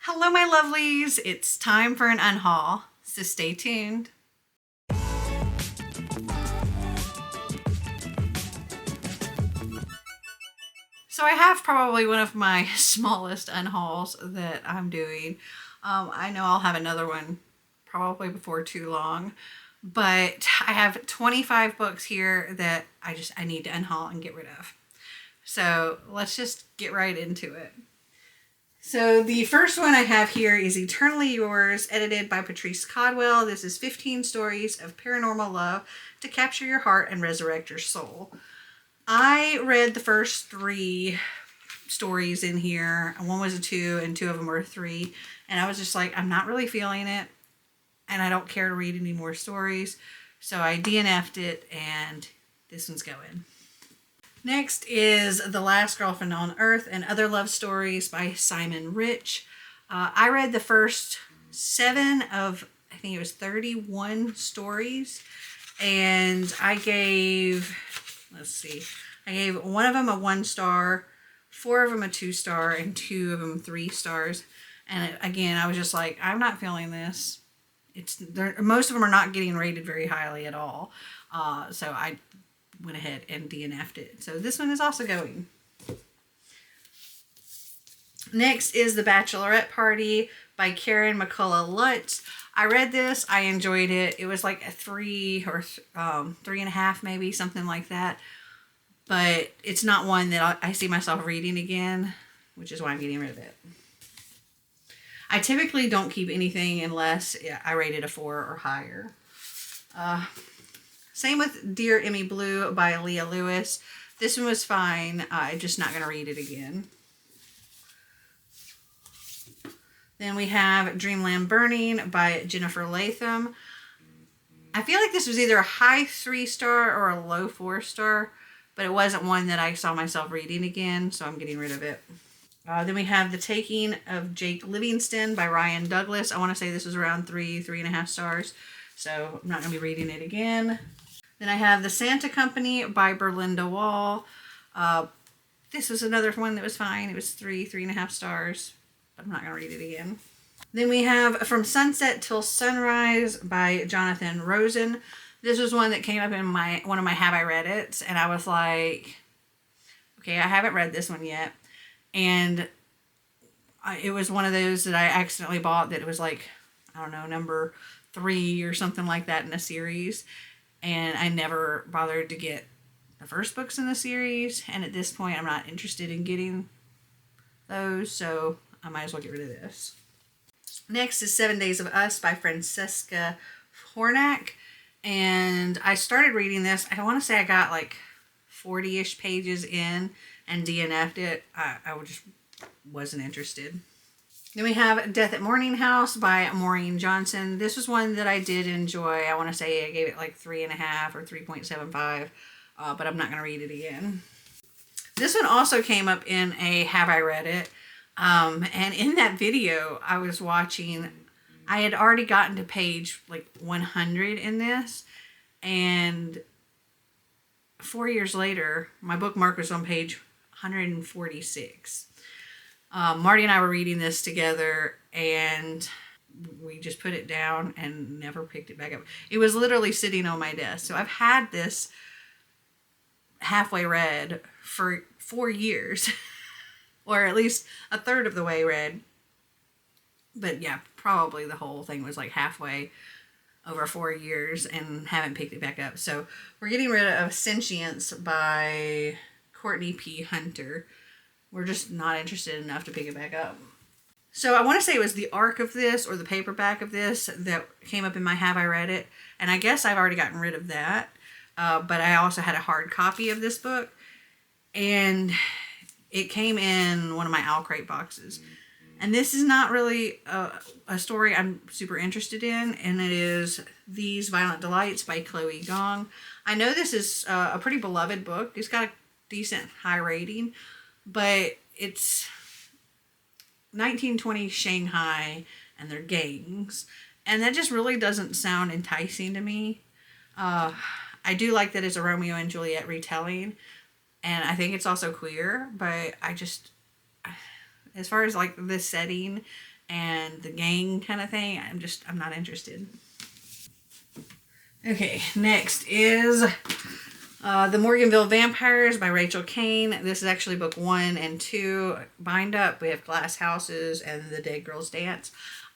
Hello, my lovelies. It's time for an unhaul, so stay tuned. So I have probably one of my smallest unhauls that I'm doing. I know I'll have another one probably before too long, but I have 25 books here that I need to unhaul and get rid of. So let's just get right into it. So the first one I have here is Eternally Yours, edited by Patrice Codwell. This is 15 stories of paranormal love to capture your heart and resurrect your soul. I read the first 3 stories in here. One was a 2 and 2 of them were a 3. And I was just like, I'm not really feeling it. And I don't care to read any more stories. So I DNF'd it and this one's going. Next is The Last Girlfriend on Earth and Other Love Stories by Simon Rich. I read the first 7 of, I think it was 31 stories. And I gave, I gave one of them a 1 star, 4 of them a 2 star, and 2 of them 3 stars. And again, I was just like, I'm not feeling this. Most of them are not getting rated very highly at all. So I went ahead and DNF'd it. So this one is also going. Next is The Bachelorette Party by Karen McCullough Lutz. I read this. I enjoyed it. It was like a 3 or 3.5 maybe, something like that. But it's not one that I see myself reading again, which is why I'm getting rid of it. I typically don't keep anything unless I rate it a 4 or higher. Same with Dear Emmy Blue by Leah Lewis. This one was fine. I'm just not going to read it again. Then we have Dreamland Burning by Jennifer Latham. I feel like this was either a high 3 star or a low 4 star, but it wasn't one that I saw myself reading again, so I'm getting rid of it. Then we have The Taking of Jake Livingston by Ryan Douglas. I want to say this was around 3.5 stars, so I'm not going to be reading it again. Then I have The Santa Company by Berlinda Wall. This was another one that was fine. It was 3.5 stars, but I'm not going to read it again. Then we have From Sunset Till Sunrise by Jonathan Rosen. This was one that came up in one of my Have I Read It, and I was like, okay, I haven't read this one yet. And it was one of those that I accidentally bought that it was like, I don't know, number 3 or something like that in a series. And I never bothered to get the first books in the series. And at this point, I'm not interested in getting those. So I might as well get rid of this. Next is 7 Days of Us by Francesca Hornack. And I started reading this. I want to say I got like 40-ish pages in and DNF'd it. I just wasn't interested. Then we have Death at Morning House by Maureen Johnson. This was one that I did enjoy. I want to say I gave it like 3.5 or 3.75, but I'm not going to read it again. This one also came up in a Have I Read It? And in that video I was watching, I had already gotten to page like 100 in this, and 4 years later, my bookmark was on page 146. Marty and I were reading this together, and we just put it down and never picked it back up. It was literally sitting on my desk. So I've had this halfway read for 4 years, or at least a third of the way read. But yeah, probably the whole thing was like halfway over 4 years and haven't picked it back up. So we're getting rid of Sentience by Courtney P. Hunter. We're just not interested enough to pick it back up. So I want to say it was the arc of this or the paperback of this that came up in my Have I Read It? And I guess I've already gotten rid of that. But I also had a hard copy of this book. And it came in one of my Owl Crate boxes. And this is not really a story I'm super interested in. And it is These Violent Delights by Chloe Gong. I know this is a pretty beloved book. It's got a decent high rating. But it's 1920 Shanghai and their gangs. And that just really doesn't sound enticing to me. I do like that it's a Romeo and Juliet retelling. And I think it's also queer. But I just, as far as like the setting and the gang kind of thing. I'm not interested. Okay, next is The Morganville Vampires by Rachel Kane. This is actually book 1 and 2 bind up. We have Glass Houses and The Dead Girls Dance.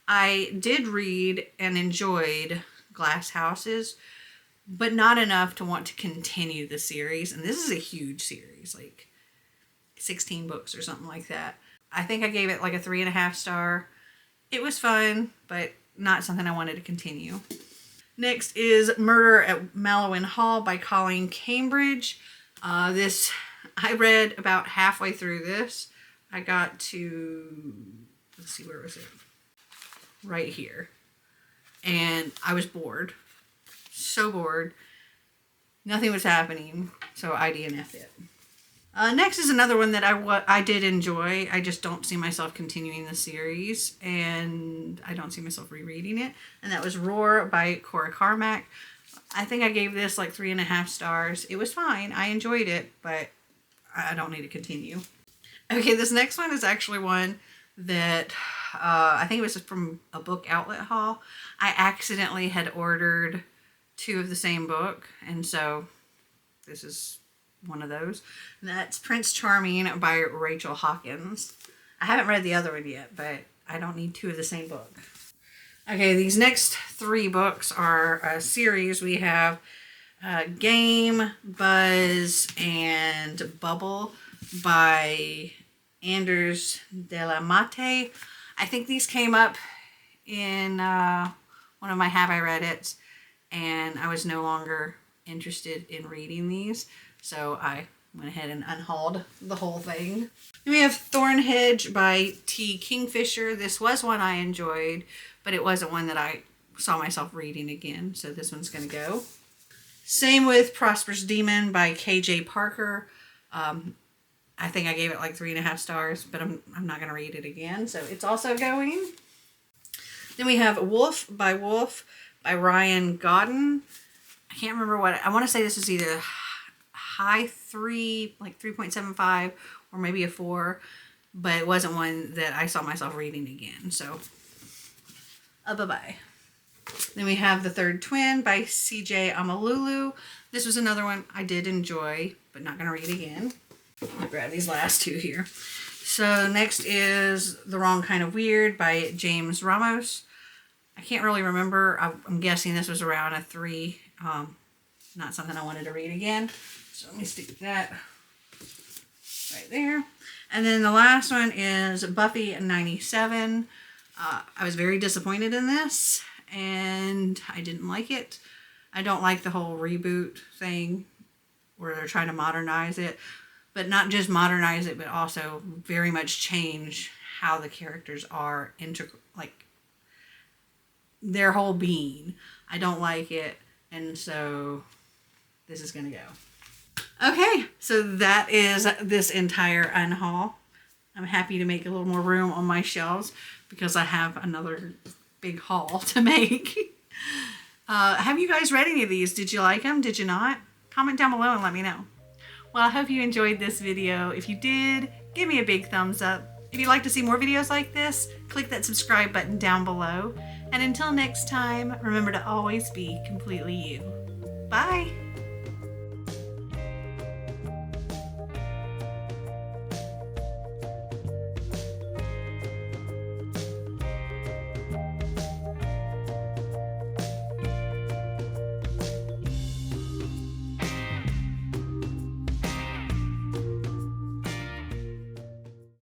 I did read and enjoyed Glass Houses, but not enough to want to continue the series. And this is a huge series, like 16 books or something like that. I think I gave it like a 3.5 star. It was fun, but not something I wanted to continue. Next is Murder at Mallow Hall by Colleen Cambridge. This, I read about halfway through this. I got to, let's see, where was it? Right here. And I was bored. So bored. Nothing was happening, so I DNF'd it. Next is another one that I did enjoy. I just don't see myself continuing the series, and I don't see myself rereading it. And that was Roar by Cora Carmack. I think I gave this like 3.5 stars. It was fine. I enjoyed it, but I don't need to continue. Okay, this next one is actually one that I think it was from a book outlet haul. I accidentally had ordered 2 of the same book, and so this is one of those. And that's Prince Charming by Rachel Hawkins. I haven't read the other one yet, but I don't need 2 of the same book. Okay, these next 3 books are a series. We have Game, Buzz, and Bubble by Anders de la Mate. I think these came up in one of my Have I Read It's, and I was no longer interested in reading these, so I went ahead and unhauled the whole thing. Then we have Thornhedge by T. Kingfisher. This was one I enjoyed, but it wasn't one that I saw myself reading again, so this one's going to go. Same with Prosperous Demon by K.J. Parker. I think I gave it like 3.5 stars, but I'm not going to read it again, so it's also going. Then we have Wolf by Ryan Godden. I can't remember what, I want to say this is either high 3, like 3.75, or maybe a 4, but it wasn't one that I saw myself reading again, so bye-bye. Then we have The Third Twin by C.J. Amalulu. This was another one I did enjoy, but not going to read again. I'll grab these last 2 here. So next is The Wrong Kind of Weird by James Ramos. I can't really remember. I'm guessing this was around a 3. Not something I wanted to read again. So let me stick that right there. And then the last one is Buffy 97. I was very disappointed in this, and I didn't like it. I don't like the whole reboot thing where they're trying to modernize it. But not just modernize it, but also very much change how the characters are, like their whole being. I don't like it, and so this is going to go. Okay, so that is this entire unhaul. I'm happy to make a little more room on my shelves because I have another big haul to make. Have you guys read any of these? Did you like them? Did you not? Comment down below and let me know. Well, I hope you enjoyed this video. If you did, give me a big thumbs up. If you'd like to see more videos like this, click that subscribe button down below. And until next time, remember to always be completely you. Bye!